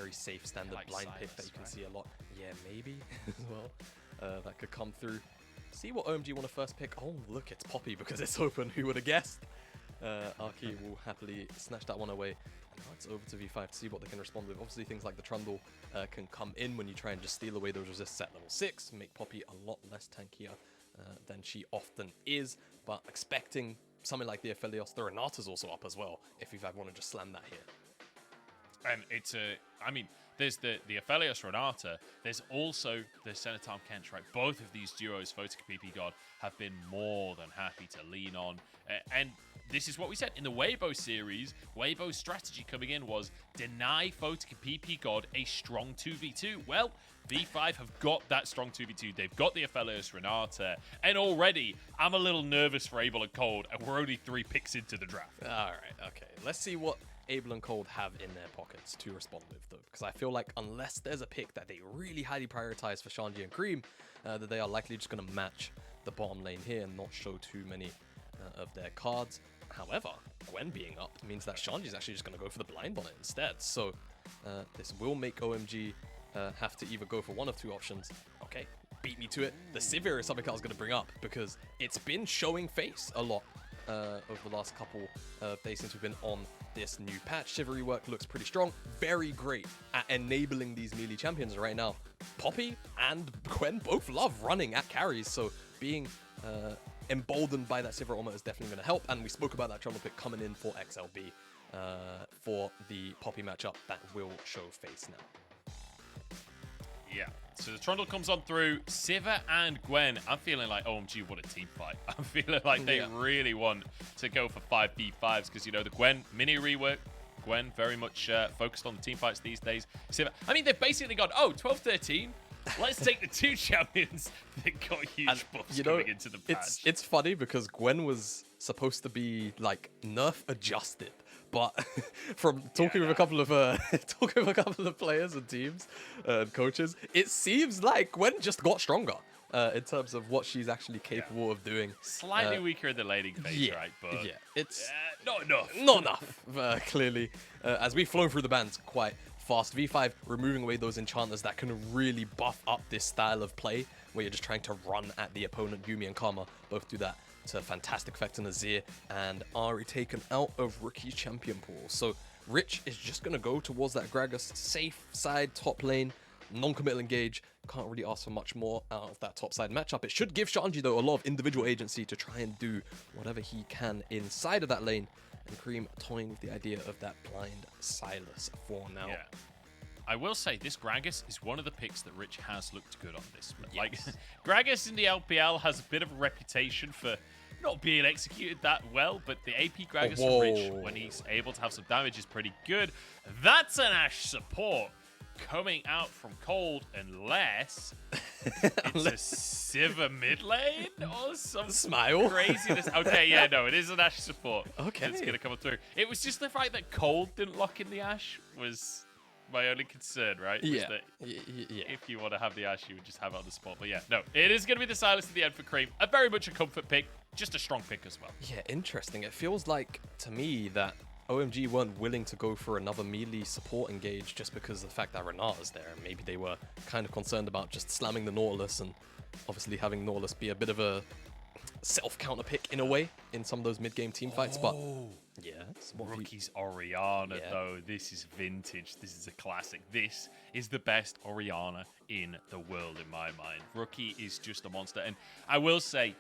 very safe standard like blind Sylas, pick that you can right? see a lot. Yeah, maybe as well. That could come through. See what OMG want to first pick. Oh, look, it's Poppy because it's open. Who would have guessed? Arki will happily snatch that one away. And now it's over to V5 to see what they can respond with. Obviously, things like the Trundle can come in when you try and just steal away those resists at level 6, make Poppy a lot less tankier than she often is. But expecting something like the Aphelios, the Renata's also up as well, if V5 want to just slam that here. And it's I mean, there's the Aphelios Renata. There's also the Senator Kench, right? Both of these duos, Photic and ppgod, have been more than happy to lean on. And this is what we said in the Weibo series. Weibo's strategy coming in was deny Photic and ppgod a strong 2v2. Well, V5 have got that strong 2v2. They've got the Aphelios Renata. And already, I'm a little nervous for Able and Cold, and we're only 3 picks into the draft. All right, okay. Let's see what Able and Cold have in their pockets to respond with, though, because I feel like unless there's a pick that they really highly prioritize for Shanji and Creme, that they are likely just going to match the bottom lane here and not show too many of their cards. However, Gwen being up means that Shanji's actually just going to go for the blind on it instead. So this will make OMG have to either go for one of 2 options. Okay, beat me to it. The Sivir is something I was going to bring up because it's been showing face a lot over the last couple of days since we've been on this new patch. Sivir work looks pretty strong. Very great at enabling these melee champions right now. Poppy and Gwen both love running at carries, so being emboldened by that Sivir armor is definitely going to help. And we spoke about that Trundle pick coming in for XLB for the Poppy matchup that will show face now. Yeah. So the Trundle comes on through. Sivir and Gwen, I'm feeling like OMG, what a team fight. I'm feeling like they really want to go for 5v5s because, you know, the Gwen mini rework. Gwen very much focused on the team fights these days. Sivir, I mean, they've basically gone, oh, 12-13. Let's take the 2 champions that got huge buffs coming into the patch. It's funny because Gwen was supposed to be like nerf adjusted, but from talking with a couple of players and teams and coaches, it seems like Gwen just got stronger in terms of what she's actually capable of doing. Slightly weaker in the laning phase, right? But it's not enough. Not enough, clearly. As we've flown through the bans quite fast, V5 removing away those enchanters that can really buff up this style of play where you're just trying to run at the opponent. Yumi and Karma both do that to fantastic effect in Azir and are taken out of Rookie's champion pool. So Rich is just going to go towards that Gragas safe side top lane, non-committal engage. Can't really ask for much more out of that top side matchup. It should give Shanji, though, a lot of individual agency to try and do whatever he can inside of that lane. And Creme toying with the idea of that blind Sylas for now. Yeah. I will say, this Gragas is one of the picks that Rich has looked good on this. Yes. Like, Gragas in the LPL has a bit of a reputation for not being executed that well, but the AP Gragas from Rich, when he's able to have some damage, is pretty good. That's an Ashe support coming out from Cold, unless it's a Sivir mid lane or some Smile. craziness. Okay, yeah, no, it is an Ashe support. Okay. It's going to come through. It was just the fact that Cold didn't lock in the Ashe was my only concern, right? Was Yeah. that Yeah. if you want to have the Ashe, you would just have it on the spot. But yeah, no, it is going to be the Sylas at the end for Creme. A very much a comfort pick, just a strong pick as well. Yeah, interesting. It feels like, to me, that OMG weren't willing to go for another melee support engage just because of the fact that Renata's there. Maybe they were kind of concerned about just slamming the Nautilus and obviously having Nautilus be a bit of a self-counter pick in a way in some of those mid-game team fights. But yeah, Rookie's Orianna, Yeah. though. This is vintage. This is a classic. This is the best Orianna in the world, in my mind. Rookie is just a monster. And I will say,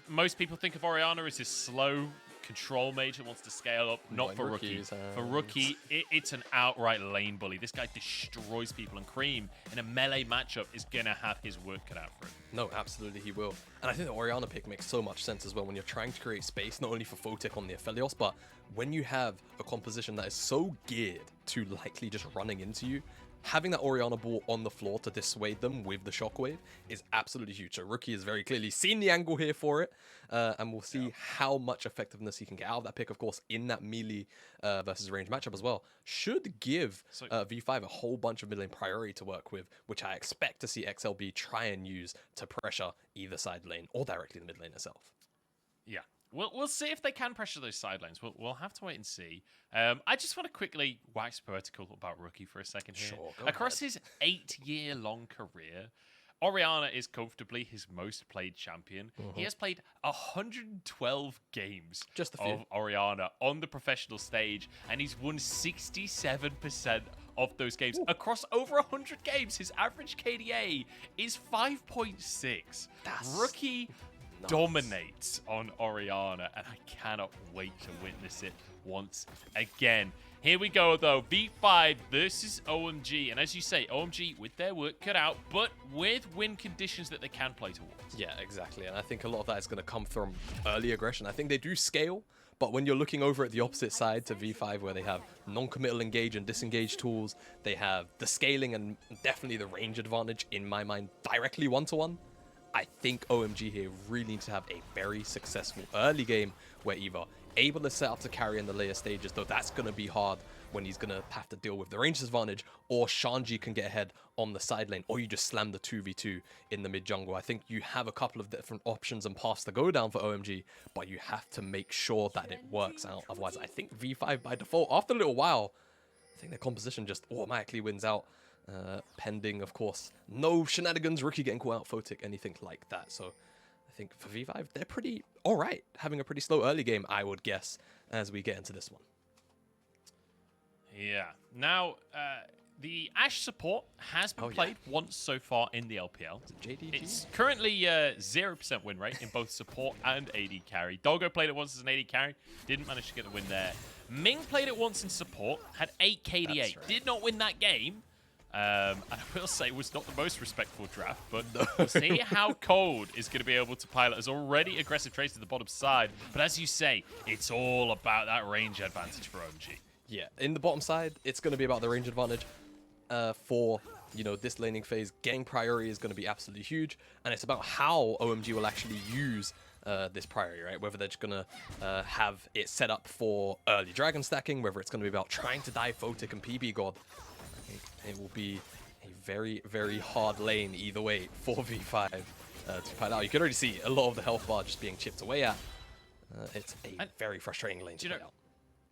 most people think of Orianna as this slow control mage that wants to scale up. Not for Rookie. For Rookie, it's an outright lane bully. This guy destroys people, and Creme in a melee matchup is going to have his work cut out for him. No, absolutely he will. And I think the Orianna pick makes so much sense as well when you're trying to create space, not only for Photic on the Aphelios, but when you have a composition that is so geared to likely just running into you, having that Orianna ball on the floor to dissuade them with the shockwave is absolutely huge. So Rookie has very clearly seen the angle here for it, and we'll see how much effectiveness he can get out of that pick, of course, in that melee versus range matchup as well. Should give V5 a whole bunch of mid lane priority to work with, which I expect to see XLB try and use to pressure either side lane or directly the mid lane itself. Yeah, We'll see if they can pressure those side lanes. We'll have to wait and see. I just want to quickly wax poetical about Rookie for a second here. Sure, go Across ahead. his 8-year-long career, Orianna is comfortably his most played champion. He has played 112 games Just a few. of Orianna on the professional stage, and he's won 67% of those games. Across over 100 games, his average KDA is 5.6. That's Rookie nuts. dominates on Orianna, and I cannot wait to witness it once again. Here we go, though. V5 versus OMG. And as you say, OMG with their work cut out, but with win conditions that they can play towards. Yeah, exactly. And I think a lot of that is going to come from early aggression. I think they do scale, but when you're looking over at the opposite side to V5, where they have non-committal engage and disengage tools, they have the scaling and definitely the range advantage, in my mind, directly one-to-one. I think OMG here really needs to have a very successful early game where either able to set up to carry in the later stages, though that's going to be hard when he's going to have to deal with the range disadvantage, or Shanji can get ahead on the side lane, or you just slam the 2v2 in the mid jungle. I think you have a couple of different options and paths to go down for OMG, but you have to make sure that it works out. Otherwise, I think V5 by default, after a little while, I think their composition just automatically wins out. Pending, of course, no shenanigans, Rookie getting caught out, Photic, anything like that. So I think for V5, they're pretty all right, having a pretty slow early game, I would guess, as we get into this one. Yeah. Now, the AShe support has been played once so far in the LPL. JDG? It's currently 0% win rate in both support and AD carry. Doggo played it once as an AD carry, didn't manage to get the win there. Ming played it once in support, had 8 KDA, right. did not win that game. And I will say it was not the most respectful draft, but we'll see how Cold is going to be able to pilot as already aggressive trades to the bottom side. But as you say, it's all about that range advantage for OMG. Yeah, in the bottom side, it's going to be about the range advantage. For, you know, this laning phase, getting priority is going to be absolutely huge. And it's about how OMG will actually use this priority, right? Whether they're just going to have it set up for early dragon stacking, whether it's going to be about trying to dive Photic and ppgod. It will be a very, very hard lane either way for V5 to fight out. You can already see a lot of the health bar just being chipped away at. It's a very frustrating lane to play out.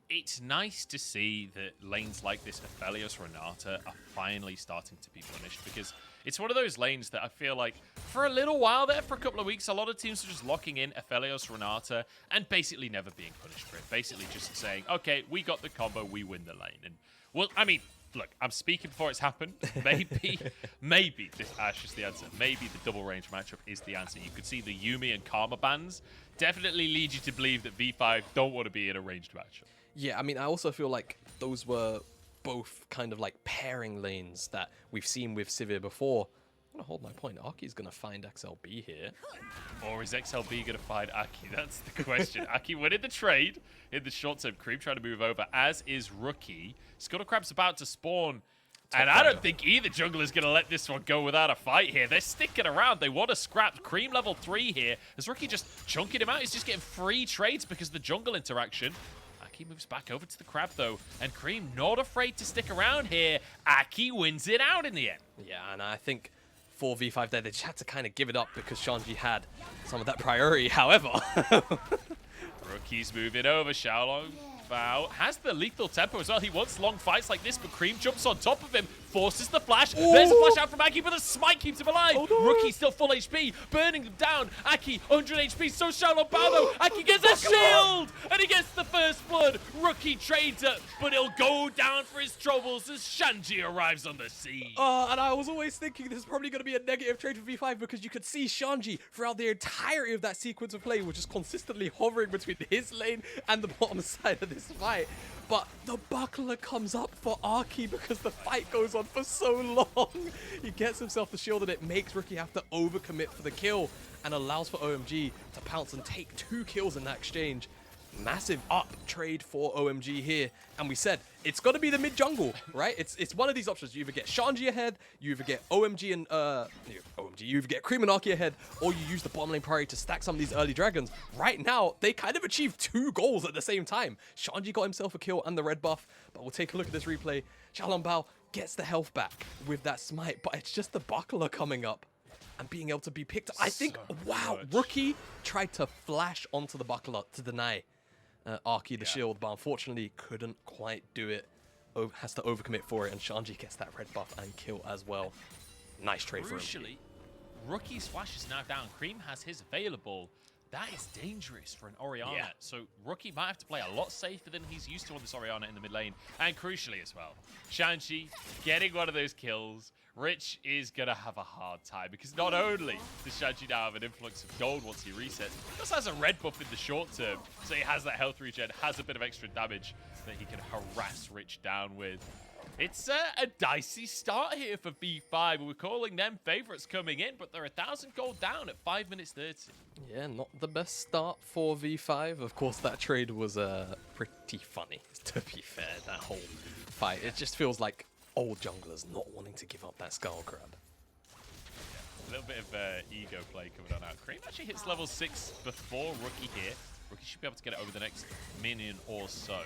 It's nice to see that lanes like this, Aphelios, Renata, are finally starting to be punished, because it's one of those lanes that I feel like for a little while there, for a couple of weeks, a lot of teams are just locking in Aphelios, Renata, and basically never being punished for it. Basically just saying, okay, we got the combo, we win the lane. And, well, I mean, look, I'm speaking before it's happened. Maybe this AShe is the answer. Maybe the double range matchup is the answer. You could see the Yuumi and Karma bans definitely lead you to believe that V5 don't want to be in a ranged matchup. Yeah, I mean, I also feel like those were both kind of like pairing lanes that we've seen with Sivir before. I'm going to hold my point. Aki's going to find XLB here. Or is XLB going to find Aki? That's the question. Aki winning the trade in the short term. Creme trying to move over, as is Rookie. Scuttlecrab's about to spawn. And I don't think either jungler is going to let this one go without a fight here. They're sticking around. They want to scrap Creme level 3 here. As Rookie just chunking him out, he's just getting free trades because of the jungle interaction. Aki moves back over to the Crab, though, and Creme not afraid to stick around here. Aki wins it out in the end. Yeah, and I think for V5 there, they just had to kind of give it up because Shanji had some of that priority. However, Rookie's moving over. Xiaolong Bao has the lethal tempo as well. He wants long fights like this, but Creme jumps on top of him, forces the flash. Ooh. There's a flash out from Aki, but the smite keeps him alive. Oh, no. Rookie still full HP, burning them down. Aki, 100 HP, so Xiaolong Bao though. Aki gets a shield, and he gets the first blood. Rookie trades it, but he'll go down for his troubles as Shanji arrives on the scene. And I was always thinking this is probably going to be a negative trade for V5 because you could see Shanji throughout the entirety of that sequence of play was just consistently hovering between his lane and the bottom side of this fight. But the buckler comes up for Aki because the fight goes on for so long. He gets himself the shield and it makes Rookie have to overcommit for the kill and allows for OMG to pounce and take 2 kills in that exchange. Massive up trade for OMG here. And we said, it's got to be the mid jungle, right? It's one of these options. You either get Shanji ahead, you either get OMG and you either get Creme and Aki ahead, or you use the bottom lane priority to stack some of these early dragons. Right now, they kind of achieved 2 goals at the same time. Shanji got himself a kill and the red buff, but we'll take a look at this replay. Xiaolong Bao gets the health back with that smite, but it's just the buckler coming up. and being able to be picked up. I think, So wow, much. Rookie tried to flash onto the buckler to deny Arky the shield, but unfortunately couldn't quite do it. Has to overcommit for it, and Shanji gets that red buff and kill as well. Nice trade for him. Crucially, Rookie's flash is now down. Creme has his available. That is dangerous for an Orianna. Yeah. So Rookie might have to play a lot safer than he's used to on this Orianna in the mid lane. And crucially as well, Shanji getting one of those kills. Rich is going to have a hard time because not only does Shanji now have an influx of gold once he resets, he also has a red buff in the short term. So he has that health regen, has a bit of extra damage that he can harass Rich down with. It's a dicey start here for V5. We're calling them favorites coming in, but they're 1,000 gold down at 5 minutes 30. Yeah, not the best start for V5. Of course, that trade was pretty funny, to be fair, that whole fight. It just feels like old junglers not wanting to give up that skull crab. A little bit of ego play coming on out. Creme actually hits level 6 before Rookie here. Rookie should be able to get it over the next minion or so.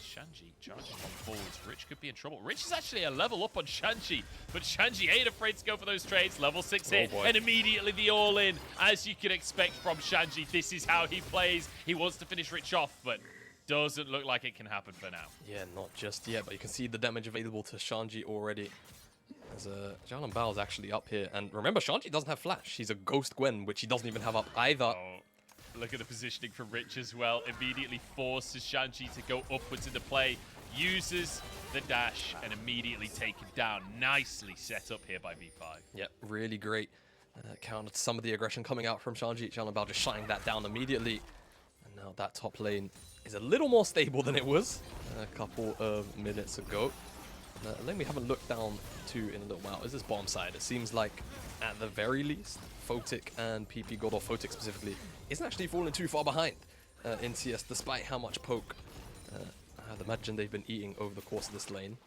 Shanji charging on forwards. Rich could be in trouble. Rich is actually a level up on Shanji, but Shanji ain't afraid to go for those trades. Level 6 hit, and immediately the all-in. As you can expect from Shanji, this is how he plays. He wants to finish Rich off, but doesn't look like it can happen for now. Yeah, not just yet, but you can see the damage available to Shanji already. As Jalan Bao is actually up here, and remember, Shanji doesn't have flash. He's a ghost Gwen, which he doesn't even have up either. Oh. Look at the positioning from Rich as well. Immediately forces Shanji to go upwards into play. Uses the dash and immediately taken down. Nicely set up here by V5. Yep, really great. Countered some of the aggression coming out from Shanji. Jalan Bao just shutting that down immediately. And now that top lane is a little more stable than it was a couple of minutes ago. A lane we haven't looked down to in a little while is this bottom side. It seems like, at the very least, Photic and ppgod, or Photic specifically, isn't actually falling too far behind in CS, despite how much poke I'd imagine they've been eating over the course of this lane.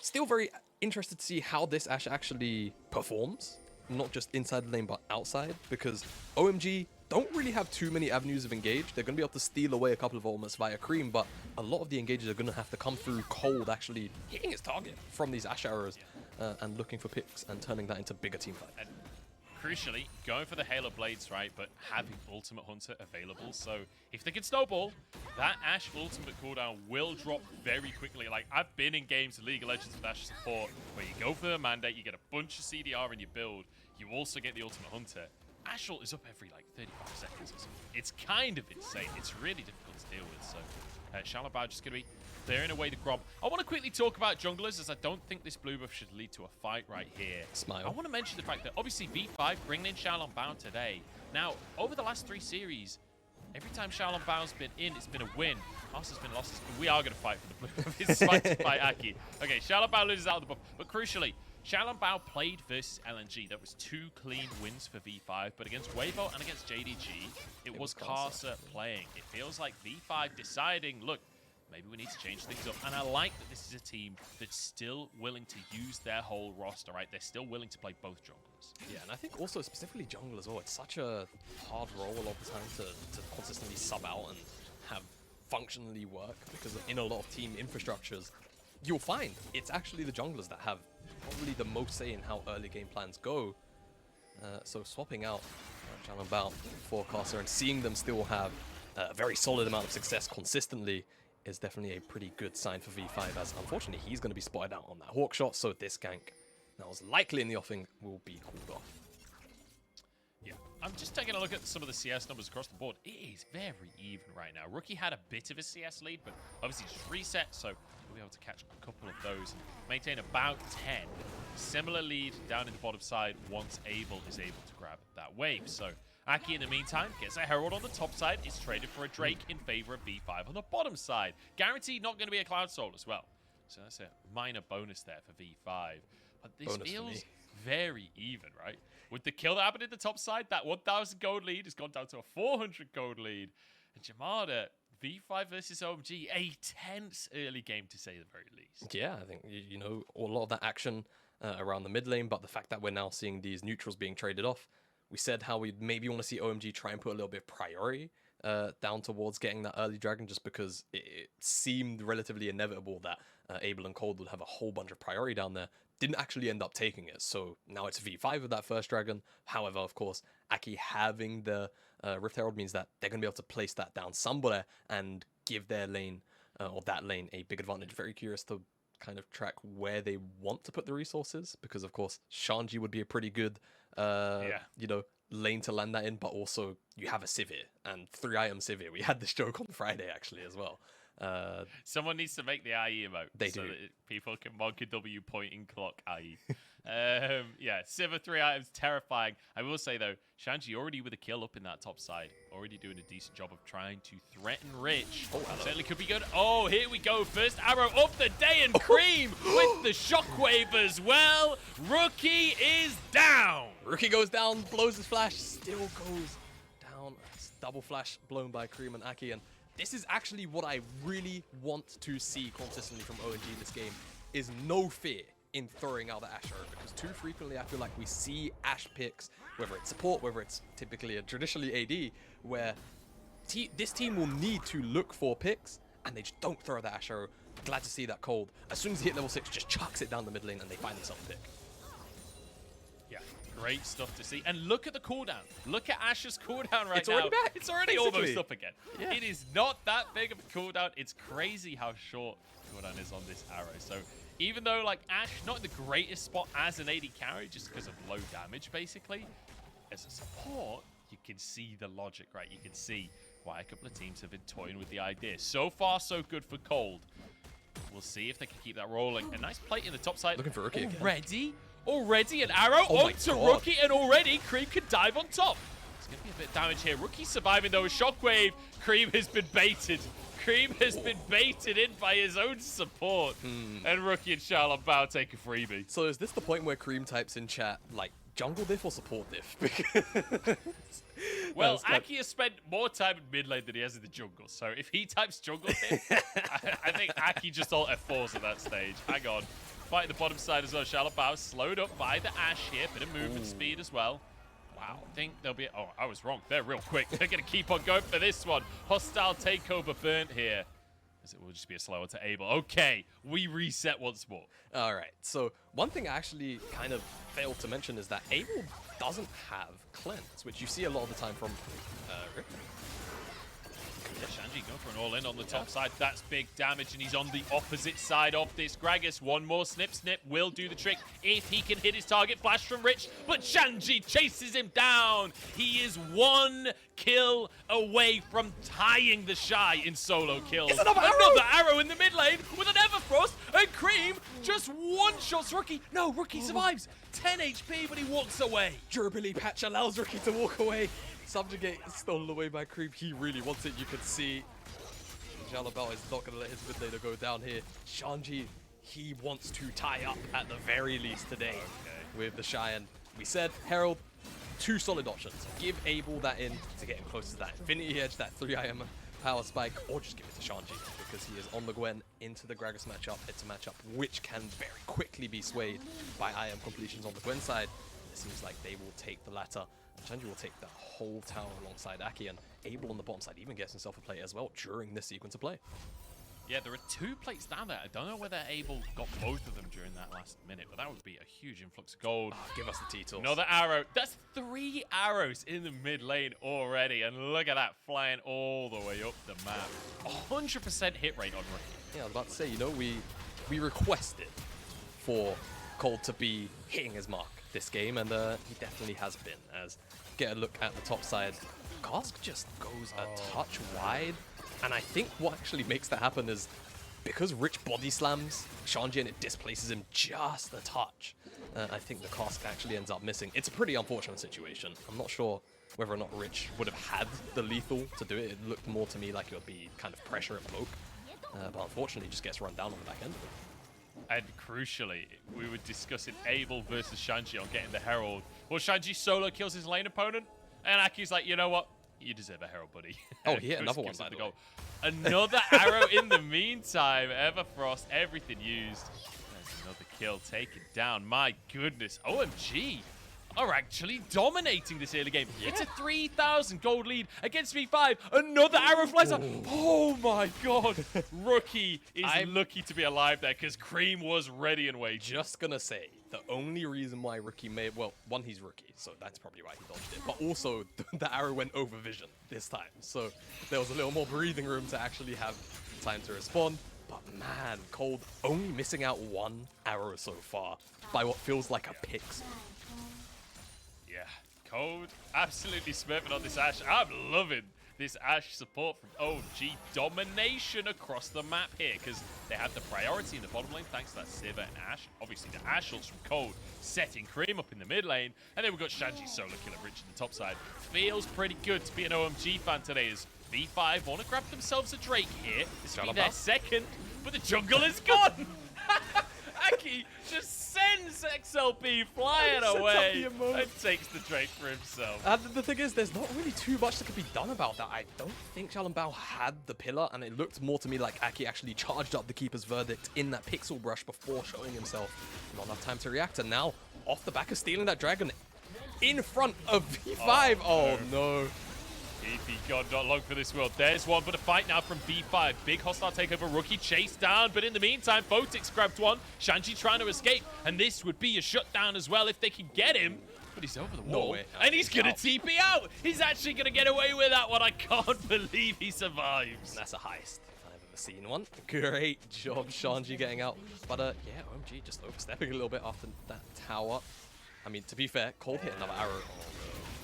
Still very interested to see how this AShe actually performs, not just inside the lane, but outside, because OMG don't really have too many avenues of engage. They're going to be able to steal away a couple of ultimates via Creme, but a lot of the engages are going to have to come through cold, actually hitting its target from these AShe arrows and looking for picks and turning that into bigger team fights. And crucially, going for the Halo Blades, right, but having Ultimate Hunter available. So if they can snowball, that AShe ultimate cooldown will drop very quickly. Like, I've been in games of League of Legends with AShe support where you go for the mandate, you get a bunch of CDR in your build, you also get the Ultimate Hunter. AShe ult is up every, like, 35 seconds or something. It's kind of insane. It's really difficult to deal with. So, Shalabao just going to be clearing away the Grom. I want to quickly talk about junglers, as I don't think this blue buff should lead to a fight right here. Smile. I want to mention the fact that, obviously, V5 bringing in Shalabao today. Now, over the last 3 series, every time Shalabao been in, it's been a win. Karsa's been losses. We are going to fight for the blue buff. It's fighting by Aki. Okay, Shalabao loses out of the buff. But crucially, Shalabao played versus LNG. That was 2 clean wins for V5, but against Weibo and against JDG, it was Karsa playing. It feels like V5 deciding, look, maybe we need to change things up. And I like that this is a team that's still willing to use their whole roster, right? They're still willing to play both junglers. Yeah, and I think also specifically jungle as well. It's such a hard role a lot of the time to consistently sub out and have functionally work, because in a lot of team infrastructures, you'll find it's actually the junglers that have probably the most say in how early game plans go. So swapping out Jalan Bao for Karsa and seeing them still have a very solid amount of success consistently is definitely a pretty good sign for V5, as unfortunately he's going to be spotted out on that hawk shot, so this gank that was likely in the offing will be called off. Yeah, I'm just taking a look at some of the CS numbers across the board. It is very even right now. Rookie had a bit of a CS lead, but obviously just reset, so we'll be able to catch a couple of those and maintain about 10. Similar lead down in the bottom side once Abel is able to grab that wave. So Aki, in the meantime, gets a Herald on the top side. Is traded for a Drake in favor of V5 on the bottom side. Guaranteed not going to be a Cloud Soul as well. So that's a minor bonus there for V5. But this Bonus feels very even, right? With the kill that happened in the top side, that 1,000 gold lead has gone down to a 400 gold lead. And Jamada, V5 versus OMG, a tense early game to say the very least. Yeah, I think, you know, a lot of that action around the mid lane, but the fact that we're now seeing these neutrals being traded off, we said how we maybe want to see OMG try and put a little bit of priority down towards getting that early dragon, just because it seemed relatively inevitable that Abel and Cold would have a whole bunch of priority down there. Didn't actually end up taking it, so now it's V5 with that first dragon. However, of course, Aki having the Rift Herald means that they're going to be able to place that down somewhere and give their lane, or that lane, a big advantage. Very curious to kind of track where they want to put the resources, because of course, Shanji would be a pretty good, you know, lane to land that in, but also you have a Sivir, and 3-item Sivir. We had this joke on Friday, actually, as well. Someone needs to make the IE emote so that people can monkey W pointing clock IE. Yeah, Sivir 3 items, terrifying. I will say though, Shanji already with a kill up in that top side, already doing a decent job of trying to threaten Rich. Certainly could be good. Oh, here we go. First arrow of the day, and Creme with the shockwave as well. Rookie is down. Rookie goes down, blows his flash, still goes down. It's double flash blown by Creme and Aki, and this is actually what I really want to see consistently from OMG in this game, is no fear in throwing out the Ashe arrow, because too frequently I feel like we see Ashe picks, whether it's support, whether it's typically a traditionally AD, where this team will need to look for picks, and they just don't throw the Ashe arrow. Glad to see that Cold, as soon as he hit level 6, just chucks it down the mid lane and they find themselves a pick. Yeah, great stuff to see. And look at the cooldown. Look at Ashe's cooldown right now. It's already back. It's already basically almost up again. Yeah. It is not that big of a cooldown. It's crazy how short cooldown is on this arrow. So even though like Ashe, not in the greatest spot as an AD carry, just because of low damage basically, as a support, you can see the logic, right? You can see why a couple of teams have been toying with the idea. So far, so good for Cold. We'll see if they can keep that rolling. A nice plate in the top side. Looking for Rookie again. Already an arrow Oh onto Rookie, and already Creme can dive on top. It's going to be a bit of damage here. Rookie surviving though with Shockwave. Creme has been baited. Creme has been baited in by his own support. And Rookie and Charlotte Bow take a freebie. So is this the point where Creme types in chat, like, jungle diff or support diff? Well, Aki has spent more time in mid lane than he has in the jungle. So if he types jungle diff, I think Aki just all F4s at that stage. Hang on. Fight the bottom side as well. Charlotte Bow slowed up by the Ashe here. Bit of movement speed as well. Wow. I think there'll be... Oh, I was wrong. They're real quick. They're going to keep on going for this one. Hostile takeover burnt here. As it will just be a slower to Abel. Okay, we reset once more. All right. So one thing I actually kind of failed to mention is that Abel doesn't have cleanse, which you see a lot of the time from Rip. Yeah, Shanji going for an all-in on the top side. That's big damage, and he's on the opposite side of this. Gragas, one more snip will do the trick if he can hit his target. Flash from Rich, but Shanji chases him down. He is one kill away from tying the Shy in solo kills. Another arrow in the mid lane with an Everfrost, and Creme just one-shots Rookie. No, Rookie survives. 10 HP, but he walks away. Durability patch allows Rookie to walk away. Subjugate is stolen away by Creme. He really wants it. You can see Jalabal is not going to let his mid laner go down here. Shanji, he wants to tie up at the very least today with the Shy. And we said, Herald, two solid options. Give Abel that in to get him close to that Infinity Edge, that 3-item power spike, or just give it to Shanji because he is on the Gwen into the Gragas matchup. It's a matchup which can very quickly be swayed by IM completions on the Gwen side. It seems like they will take the latter. Shanji will take the whole tower alongside Aki, and Abel on the bottom side even gets himself a play as well during this sequence of play. Yeah, there are 2 plates down there. I don't know whether Abel got both of them during that last minute, but that would be a huge influx of gold. Give us the T-Tools. Another arrow. That's 3 arrows in the mid lane already, and look at that flying all the way up the map. 100% hit rate on Rookie. Yeah, I was about to say, you know, we requested for Cold to be hitting his mark this game, and he definitely has been. As get a look at the top side, Glasc just goes a touch wide, and I think what actually makes that happen is because Rich body slams Shanji and it displaces him just a touch. I think the Glasc actually ends up missing. It's a pretty unfortunate situation. I'm not sure whether or not Rich would have had the lethal to do it. It looked more to me like it would be kind of pressure and poke, but unfortunately just gets run down on the back end of it. And crucially, we were discussing Abel versus Shanji on getting the Herald. Well, Shanji solo kills his lane opponent, and Aki's like, you know what? You deserve a Herald, buddy. Oh, yeah, another one, by the way. Another arrow in the meantime. Everfrost, everything used. There's another kill taken down. My goodness. OMG are actually dominating this early game. It's a 3,000 gold lead against V5. Another arrow flies up. Oh my god. Rookie is lucky to be alive there because Creme was ready and waiting. Just gonna say, the only reason why Rookie made, well, one, he's Rookie, so that's probably why he dodged it. But also, the arrow went over vision this time. So there was a little more breathing room to actually have time to respond. But man, Cold only missing out one arrow so far by what feels like a pixel. Yeah, Cold absolutely smurfing on this AShe. I'm loving this AShe support from OMG. Domination across the map here because they have the priority in the bottom lane thanks to that Sivir and AShe. Obviously the AShe ults from Cold setting Creme up in the mid lane. And then we've got Shanji solo killer Rich in the top side. Feels pretty good to be an OMG fan today as V5 want to grab themselves a Drake here. This will be their second, but the jungle is gone. Aki just sends XLP flying away and takes the Drake for himself. The thing is, there's not really too much that could be done about that. I don't think Xiaolongbao had the pillar, and it looked more to me like Aki actually charged up the Keeper's Verdict in that pixel brush before showing himself. Not enough time to react, and now off the back of stealing that dragon in front of V5. Oh no. ppgod not long for this world. There's one, but a fight now from V5. Big hostile takeover, Rookie chased down, but in the meantime, Photic's grabbed one. Shanji trying to escape, and this would be a shutdown as well if they can get him. But he's over the wall, and he's going to TP out. He's actually going to get away with that one. I can't believe he survives. That's a heist. I've ever seen one. Great job, Shanji getting out. But yeah, OMG just overstepping a little bit after that tower. I mean, to be fair, Cold hit another arrow.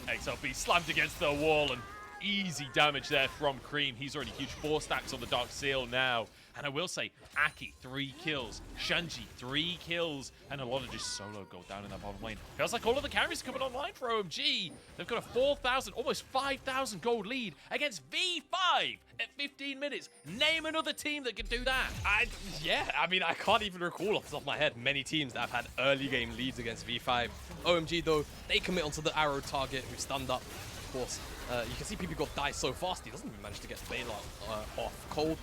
XLP slammed against the wall and easy damage there from Creme. He's already huge. 4 stacks on the Dark Seal now. And I will say, Aki, 3 kills. Shanji, 3 kills. And a lot of just solo gold down in that bottom lane. Feels like all of the carries coming online for OMG. They've got a 4,000, almost 5,000 gold lead against V5 at 15 minutes. Name another team that can do that. Yeah, I mean, I can't even recall off the top of my head many teams that have had early game leads against V5. OMG, though, they commit onto the arrow target who's stunned up. Of course, you can see ppgod die so fast, he doesn't even manage to get bailout off. Cold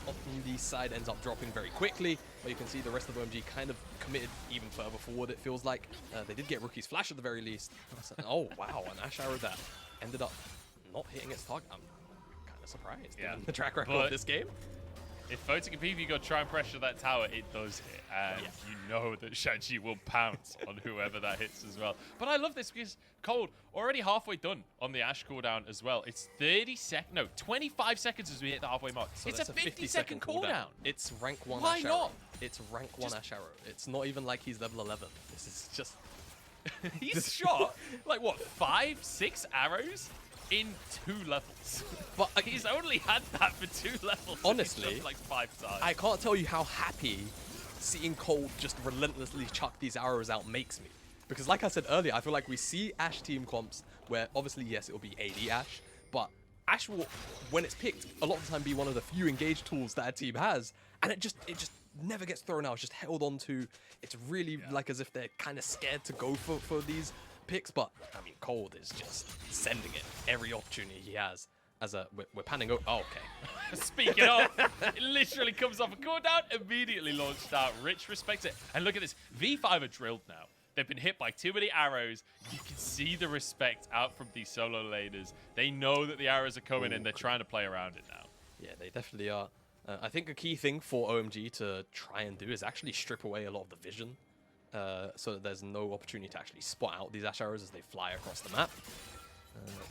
on the side ends up dropping very quickly, but you can see the rest of OMG kind of committed even further forward, it feels like. They did get Rookie's flash at the very least. Oh, wow, an AShe arrow that ended up not hitting its target. I'm kind of surprised given the track record of this game. If Photic and ppgod try and pressure that tower, it does hit. And you know that Shanji will pounce on whoever that hits as well. But I love this because Cold already halfway done on the AShe cooldown as well. It's 25 seconds as we hit the halfway mark. So it's a 50-second cooldown. It's rank 1 Why AShe not? arrow. It's rank 1 AShe arrow. It's not even like he's level 11. This is just... He's shot, like what, 5, 6 arrows? In 2 levels. But he's only had that for 2 levels. Honestly, like 5 times. I can't tell you how happy seeing Cold just relentlessly chuck these arrows out makes me. Because like I said earlier, I feel like we see AShe team comps where obviously, yes, it'll be AD AShe, but AShe will, when it's picked, a lot of the time be one of the few engaged tools that a team has, and it just never gets thrown out. It's just held on to. It's really like as if they're kind of scared to go for these picks, but I mean, Cold is just sending it every opportunity he has. As we're panning over. Oh, okay. Speaking of, it literally comes off a cooldown, immediately launched out. Rich respects it. And look at this. V5 are drilled now. They've been hit by too many arrows. You can see the respect out from these solo laners. They know that the arrows are coming and they're trying to play around it now. Yeah, they definitely are. I think a key thing for OMG to try and do is actually strip away a lot of the vision. So that there's no opportunity to actually spot out these AShe arrows as they fly across the map.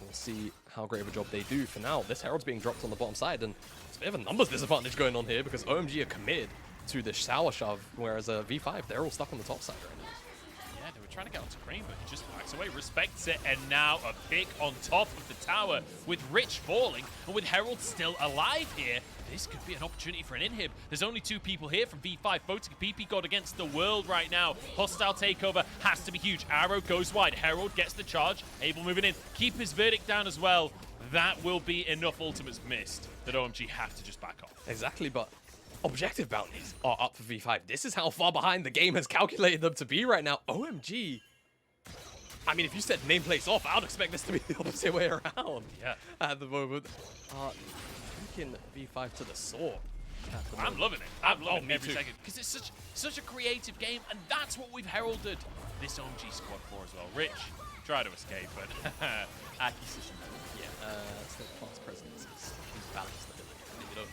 We'll see how great of a job they do. For now, this Herald's being dropped on the bottom side, and it's a bit of a numbers disadvantage going on here because OMG are committed to the shower shove, whereas V5, they're all stuck on the top side right now. Yeah, they were trying to get onto Creme, but he just backs away, respects it, and now a pick on top of the tower with Rich falling, and with Herald still alive here. This could be an opportunity for an inhib. There's only 2 people here from V5. Photic and ppgod against the world right now. Hostile takeover has to be huge. Arrow goes wide. Herald gets the charge. Abel moving in. Keep his verdict down as well. That will be enough ultimates missed that OMG have to just back off. Exactly, but objective bounties are up for V5. This is how far behind the game has calculated them to be right now. OMG. I mean, if you said nameplates off, I would expect this to be the opposite way around. Yeah. At the moment. V5 to the sword. I'm loving it. I'm loving every second because it's such a creative game, and that's what we've heralded this OMG squad for as well. Rich try to escape, but Aki's just Snake Plant's presence is imbalanced ability. You know,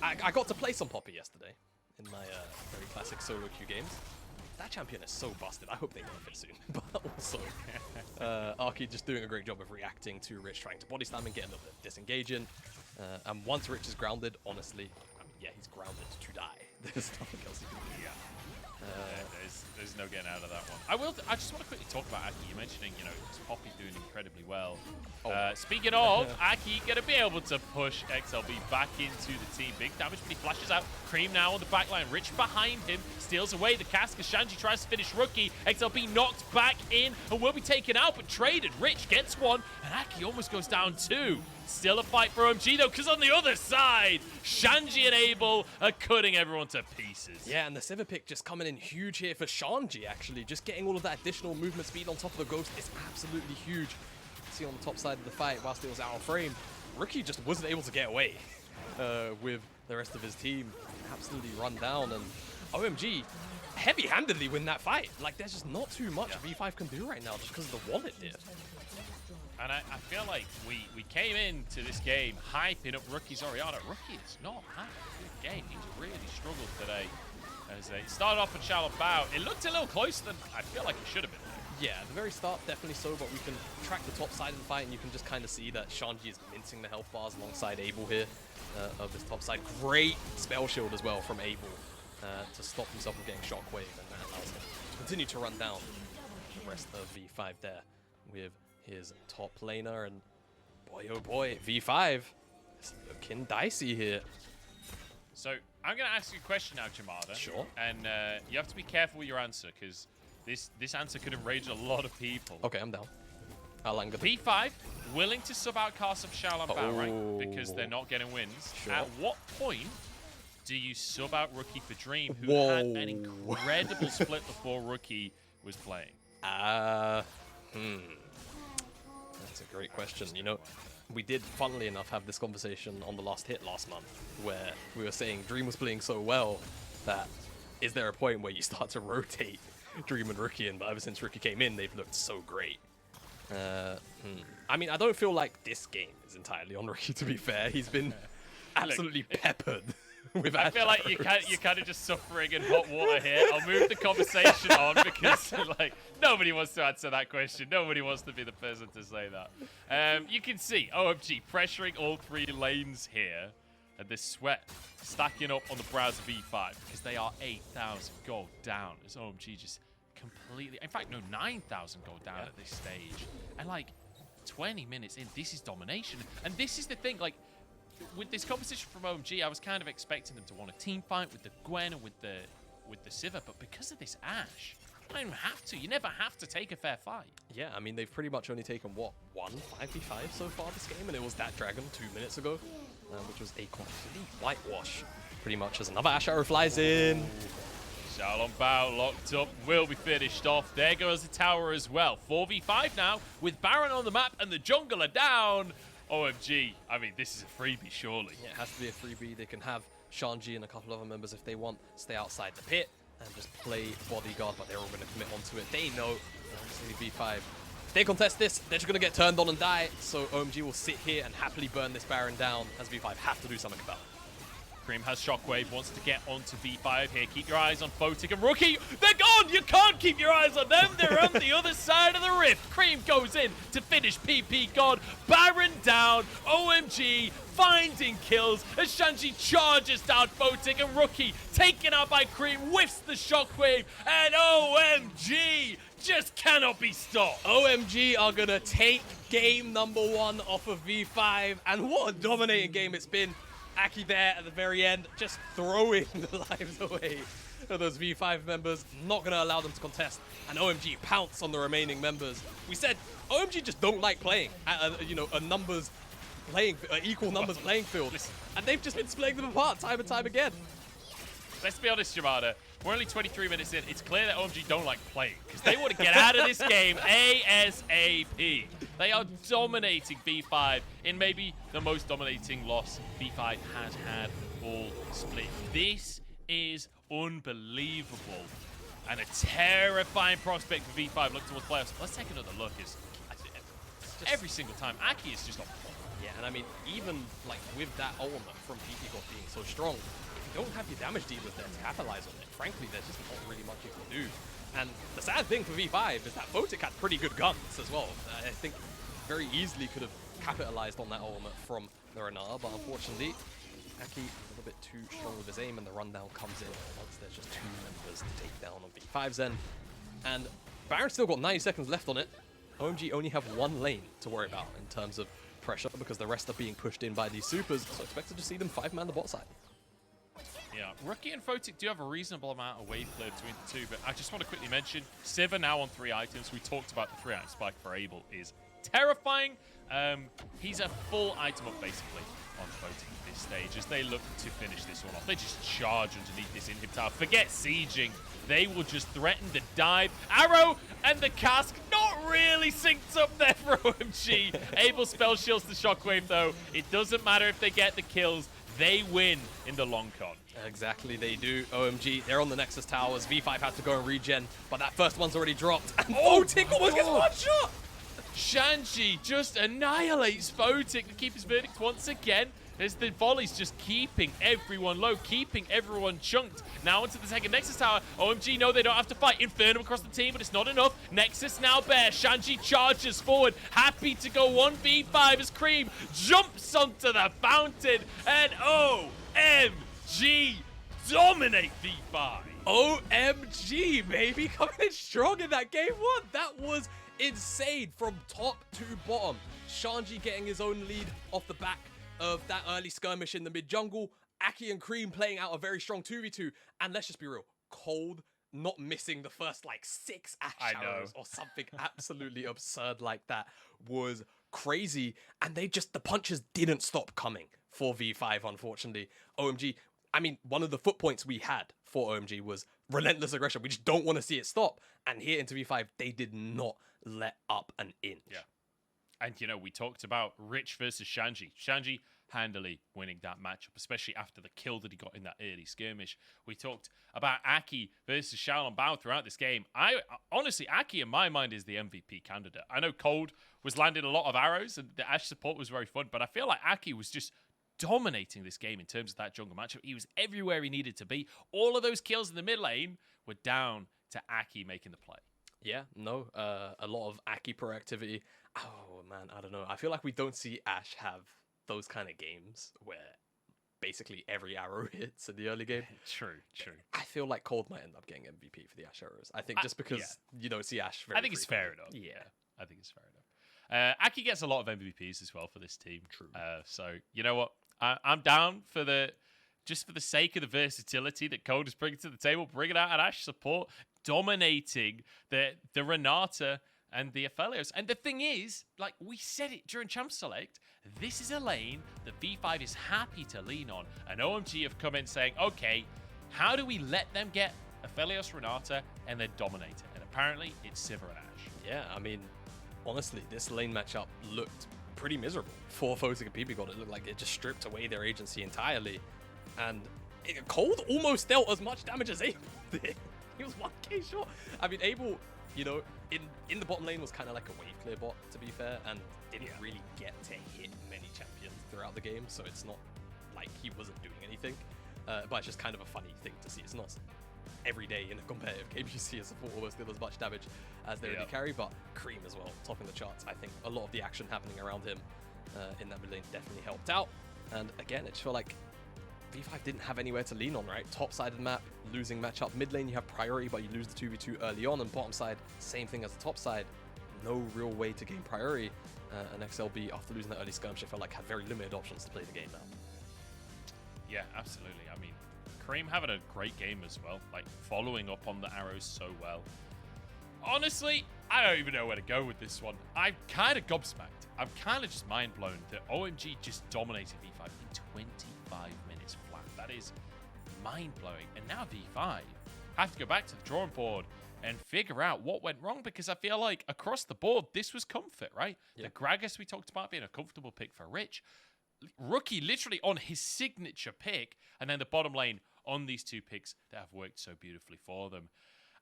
I got to play some Poppy yesterday in my very classic solo queue games. That champion is so busted. I hope they nerf it soon. But also, Arky just doing a great job of reacting to Rich trying to body slam and get a little bit disengaging. And once Rich is grounded, honestly, I mean, yeah, he's grounded to die. There's nothing else he can do. yeah. There's no getting out of that one. I just want to quickly talk about Aki. You're mentioning, you know, Poppy doing incredibly well. Speaking of, Aki gonna be able to push XLB back into the team. Big damage, but he flashes out. Creme now on the back line. Rich behind him, steals away the cask as Shanji tries to finish Rookie. XLB knocked back in and will be taken out, but traded. Rich gets one, and Aki almost goes down two. Still a fight for OMG though, because on the other side, Shanji and Abel are cutting everyone to pieces. Yeah, and the Sivir pick just coming in huge here for Shanji, actually. Just getting all of that additional movement speed on top of the Ghost is absolutely huge. See on the top side of the fight, whilst it was out of frame, Rookie just wasn't able to get away with the rest of his team. Absolutely run down, and OMG heavy-handedly win that fight. Like, there's just not too much V5 can do right now just because of the wallet did. And I feel like we came into this game hyping up Rookie's Orianna. Rookie is not having a good game. He's really struggled today. As he started off a shallow bow. It looked a little closer than I feel like it should have been. Yeah, at the very start, definitely so, but we can track the top side of the fight, and you can just kind of see that Shanji is mincing the health bars alongside Abel here of this top side. Great spell shield as well from Abel to stop himself from getting shockwave, and that allows him to continue to run down the rest of V5 there with his top laner, and boy oh boy, V5 is looking dicey here. So I'm going to ask you a question now, Jamada. Sure. And you have to be careful with your answer, because this answer could enrage a lot of people. Okay, I'm down. V5 willing to sub out Karsa for Shalom Bao, right? Because they're not getting wins. Sure. At what point do you sub out Rookie for Dream, who had an incredible split before Rookie was playing? That's a great question. You know, we did, funnily enough, have this conversation on the last hit last month, where we were saying Dream was playing so well that is there a point where you start to rotate Dream and Rookie in? But ever since Rookie came in, they've looked so great. I mean, I don't feel like this game is entirely on Rookie, to be fair. He's been absolutely peppered with I feel like you're kind of just suffering in hot water here. I'll move the conversation on because like nobody wants to answer that question. Nobody wants to be the person to say that. You can see OMG pressuring all three lanes here, and this sweat stacking up on the brows of E5 because they are 8,000 gold down as OMG just completely, in fact, no, 9,000 gold down at this stage. And like 20 minutes in, this is domination. And this is the thing, like, with this competition from OMG, I was kind of expecting them to want a team fight with the Gwen and with the Sivir, but because of this AShe, you don't even have to. You never have to take a fair fight. Yeah, I mean, they've pretty much only taken, what, one 5v5 so far this game, and it was that dragon 2 minutes ago, which was a complete whitewash, pretty much, as another AShe arrow flies in. Shalom Bao locked up, will be finished off. There goes the tower as well. 4v5 now, with Baron on the map and the jungler down. OMG, I mean, this is a freebie, surely. Yeah, it has to be a freebie. They can have Shanji and a couple of other members, if they want, stay outside the pit and just play bodyguard, but they're all going to commit onto it. They know, obviously, V5. If they contest this, they're just going to get turned on and die, so OMG will sit here and happily burn this Baron down, as V5 have to do something about it. Creme has Shockwave, wants to get onto V5 here. Keep your eyes on Photic and Rookie. They're gone! You can't keep your eyes on them! They're on the other side of the rift. Creme goes in to finish ppgod. Baron down. OMG finding kills as Shanji charges down Photic and Rookie. Taken out by Creme, whiffs the Shockwave, and OMG just cannot be stopped. OMG are going to take game number 1 off of V5, and what a dominating game it's been. Aki there at the very end, just throwing the lives away of those V5 members, not going to allow them to contest, and OMG pounce on the remaining members. We said OMG just don't like playing at equal numbers playing field, and they've just been splitting them apart time and time again. Let's be honest, Jamada. We're only 23 minutes in. It's clear that OMG don't like playing because they want to get out of this game ASAP. They are dominating V5 in maybe the most dominating loss V5 has had all split. This is unbelievable. and a terrifying prospect for V5 look towards playoffs. Let's take another look. Every single time, Aki is just on point. Yeah, and I mean, even like with that ultimate from ppgod being so strong, if you don't have your damage dealers there to capitalize on it, frankly, there's just not really much you can do. And the sad thing for V5 is that Photic had pretty good guns as well. I think very easily could have capitalized on that ultimate from the Renata, but unfortunately, Aki a little bit too strong with his aim, and the rundown comes in once there's just 2 members to take down on V5's end. And Baron's still got 90 seconds left on it. OMG only have 1 lane to worry about in terms of pressure because the rest are being pushed in by these supers, so expected to see them 5-man the bot side. Yeah, Rookie and Photic do have a reasonable amount of wave clear between the two, but I just want to quickly mention, Sivir now on 3 items. We talked about the 3-item spike for Abel is terrifying. He's a full item up basically on Photic at this stage as they look to finish this one off. They just charge underneath this inhib tower. Forget sieging. They will just threaten the dive. Arrow and the cask not really synced up there for OMG. Abel spell shields the shockwave though. It doesn't matter if they get the kills. They win in the long con. Exactly, they do. OMG, they're on the Nexus towers. V5 had to go and regen, but that first one's already dropped. And Photic almost gets one shot! Shanji just annihilates Photic to keep his verdict once again. As the volley's just keeping everyone low, keeping everyone chunked. Now into the second Nexus tower. OMG, no, they don't have to fight. Infernum across the team, but it's not enough. Nexus now bare. Shanji charges forward. Happy to go 1v5 as Creme jumps onto the fountain. And OMG dominate V5. OMG, baby, coming in strong in that game 1. That was insane from top to bottom. Shanji getting his own lead off the back of that early skirmish in the mid jungle. Aki and Creme playing out a very strong 2v2. And let's just be real, Cold not missing the first like 6 AShe arrows or something absolutely absurd like that was crazy. And the punches didn't stop coming for V5, unfortunately. OMG, I mean, one of the foot points we had for OMG was relentless aggression. We just don't want to see it stop. And here into V5, they did not let up an inch. Yeah. And, you know, we talked about Rich versus Shanji. Shanji handily winning that matchup, especially after the kill that he got in that early skirmish. We talked about Aki versus Xiaolong Bao throughout this game. Honestly, Aki, in my mind, is the MVP candidate. I know Cold was landing a lot of arrows, and the AShe support was very fun, but I feel like Aki was just dominating this game in terms of that jungle matchup. He was everywhere he needed to be. All of those kills in the mid lane were down to Aki making the play. Yeah, no, a lot of Aki proactivity. Oh, man, I don't know. I feel like we don't see AShe have those kind of games where basically every arrow hits in the early game. True. I feel like Cold might end up getting MVP for the AShe arrows. I think just because you don't see AShe very I think it's fair enough. Yeah. I think it's fair enough. Aki gets a lot of MVPs as well for this team. True. So, you know what? I'm down for the sake of the versatility that Cold is bringing to the table, bringing out an AShe support, dominating the Renata and the Aphelios. And the thing is, like we said it during Champ Select, this is a lane that V5 is happy to lean on. And OMG have come in saying, okay, how do we let them get Aphelios, Renata, and then dominate it? And apparently, it's Sivir and AShe. Yeah, I mean, honestly, this lane matchup looked pretty miserable for Photic and ppgod. It looked like it just stripped away their agency entirely. And Cold almost dealt as much damage as Abel did. He was 1k short. I mean, Abel, you know, in the bottom lane was kind of like a wave clear bot, to be fair, and didn't really get to hit many champions throughout the game, so it's not like he wasn't doing anything. But it's just kind of a funny thing to see. It's not every day in a competitive game you see a support almost deal as much damage as their AD carry, but Creme as well, topping the charts. I think a lot of the action happening around him in that mid lane definitely helped out. And again, it just felt like V5 didn't have anywhere to lean on, right? Top side of the map, losing matchup. Mid lane, you have priority, but you lose the 2v2 early on. And bottom side, same thing as the top side. No real way to gain priority. And XLB, after losing that early skirmish, I felt like had very limited options to play the game now. Yeah, absolutely. I mean, Creme having a great game as well, like following up on the arrows so well. Honestly, I don't even know where to go with this one. I'm kind of gobsmacked. I'm kind of just mind blown that OMG just dominated V5 in 25 minutes flat. That is mind blowing. And now V5 have to go back to the drawing board and figure out what went wrong, because I feel like across the board, this was comfort, right? Yeah. The Gragas we talked about being a comfortable pick for Rich. Rookie literally on his signature pick, and then the bottom lane on these two picks that have worked so beautifully for them.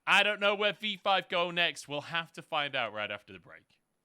I don't know where V5 go next. We'll have to find out right after the break.